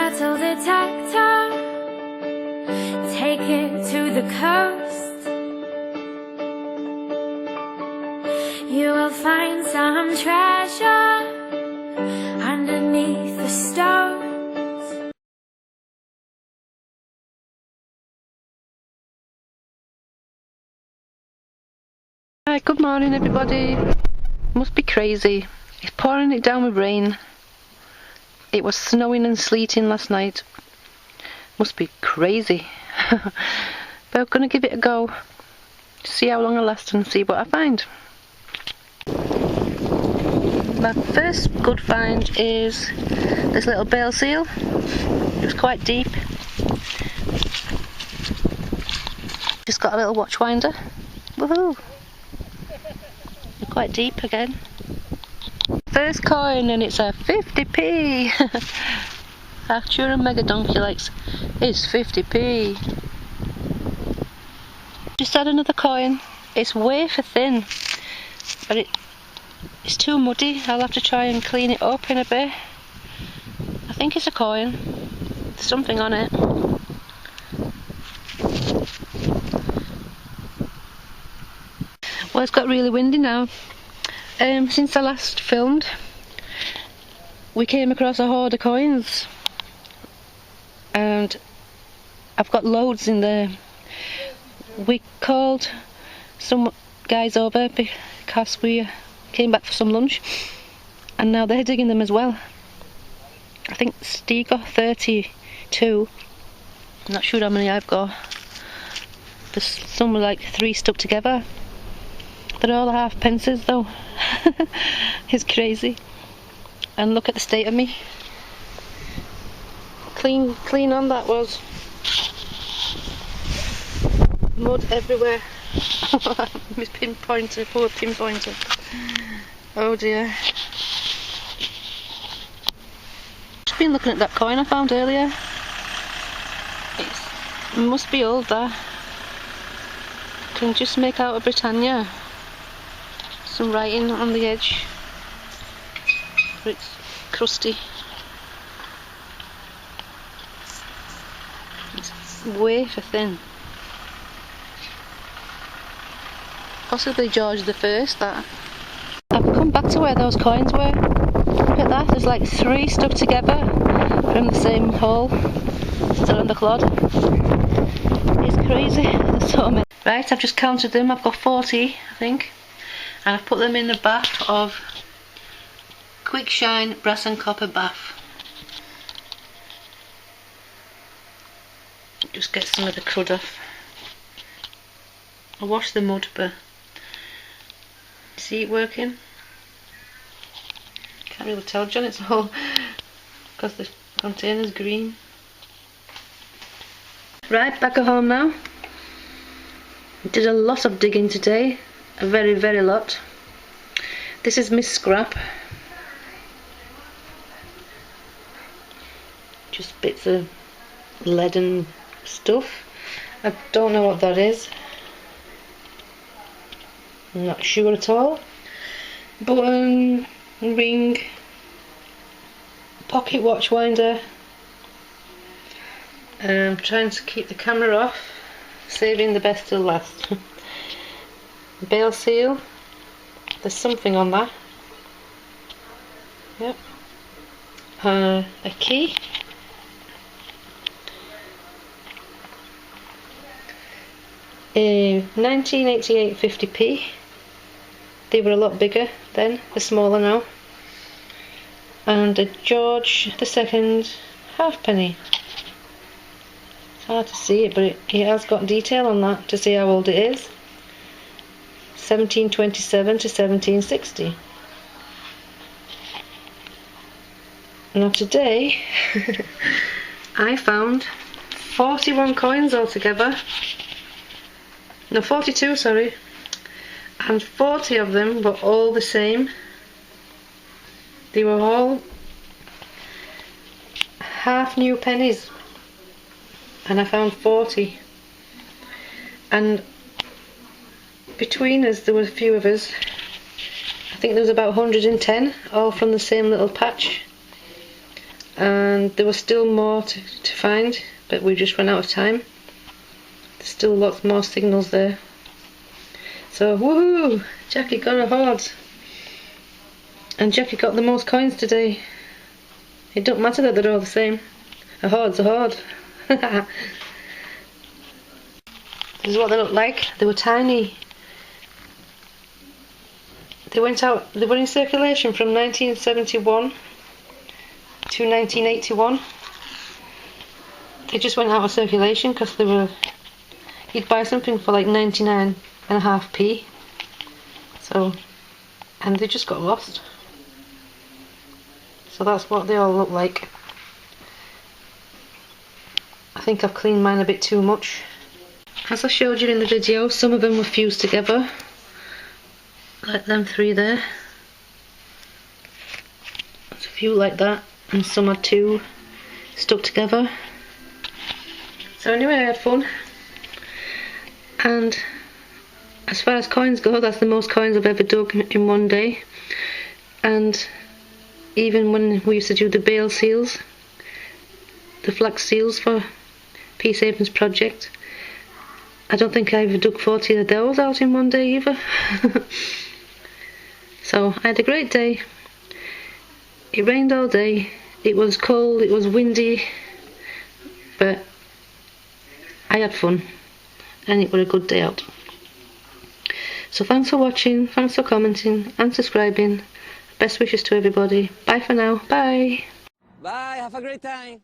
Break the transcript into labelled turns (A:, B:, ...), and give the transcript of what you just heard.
A: metal detector, take it to the coast. You will find some treasure underneath the stones.
B: Hi, good morning everybody. Must be crazy. It's pouring it down with rain. It was snowing and sleeting last night. Must be crazy. But I'm gonna give it a go. See how long I last and see what I find. My first good find is this little bale seal. It was quite deep. Just got a little watch winder. Woohoo! Quite deep again. First coin, and it's a 50p. Archer and Mega Donkey likes is 50p. Just add another coin. It's wafer thin, but it's too muddy. I'll have to try and clean it up in a bit. I think it's a coin. There's something on it. Well, it's got really windy now. Since I last filmed, we came across a hoard of coins, and I've got loads in there. We called some guys over because we came back for some lunch, and now they're digging them as well. I think Steve got 32. I'm not sure how many I've got. There's some like 3 stuck together. They're all half pences though. It's crazy. And look at the state of me. Clean on that was. Mud everywhere. My pinpointer, poor pinpointer. Oh dear. Just been looking at that coin I found earlier. It must be old that. Can just make out a Britannia. Some writing on the edge, but it's crusty. It's wafer thin. Possibly George the First. That. I've come back to where those coins were. Look at that. There's like 3 stuck together from the same hole, still in the clod. It's crazy. There's so many. Right, I've just counted them. I've got 40, I think. And I've put them in the bath of Quick Shine Brass and Copper bath. Just get some of the crud off. I wash the mud, but see it working? Can't really tell, John, it's all because the container's green. Right, back at home now. Did a lot of digging today. A very lot. This is my scrap. Just bits of lead and stuff. I don't know what that is. I'm not sure at all. Button, ring, pocket watch winder. I'm trying to keep the camera off, saving the best till last. Bale seal, there's something on that. Yep. A key. A 1988 50p. They were a lot bigger then, they're smaller now. And a George II halfpenny. It's hard to see it, but it has got detail on that to see how old it is. 1727 to 1760. Now today I found 41 coins altogether. No, 42, sorry. And 40 of them were all the same. They were all half new pennies. And I found 40. And between us, there were a few of us. I think there was about 110, all from the same little patch. and there was still more to find, but we just ran out of time. There's still lots more signals there. So woohoo! Jackie got a HOARD, and Jackie got the most coins today. It don't matter that they're all the same. A HOARD's a HOARD. This is what they look like. They were tiny. They were in circulation from 1971 to 1981. They just went out of circulation because they were, you'd buy something for like 99.5p. So, and they just got lost. So that's what they all look like. I think I've cleaned mine a bit too much. As I showed you in the video, some of them were fused together, like them three there. There's a few like that, and some are two stuck together. So anyway, I had fun, and as far as coins go, that's the most coins I've ever dug in one day. And even when we used to do the bale seals, the flax seals for Peace Havens project, I don't think I ever dug 40 of those out in one day either. So I had a great day. It rained all day, it was cold, it was windy, but I had fun and it was a good day out. So thanks for watching, thanks for commenting and subscribing. Best wishes to everybody. Bye for now. Bye.
C: Bye, have a great time.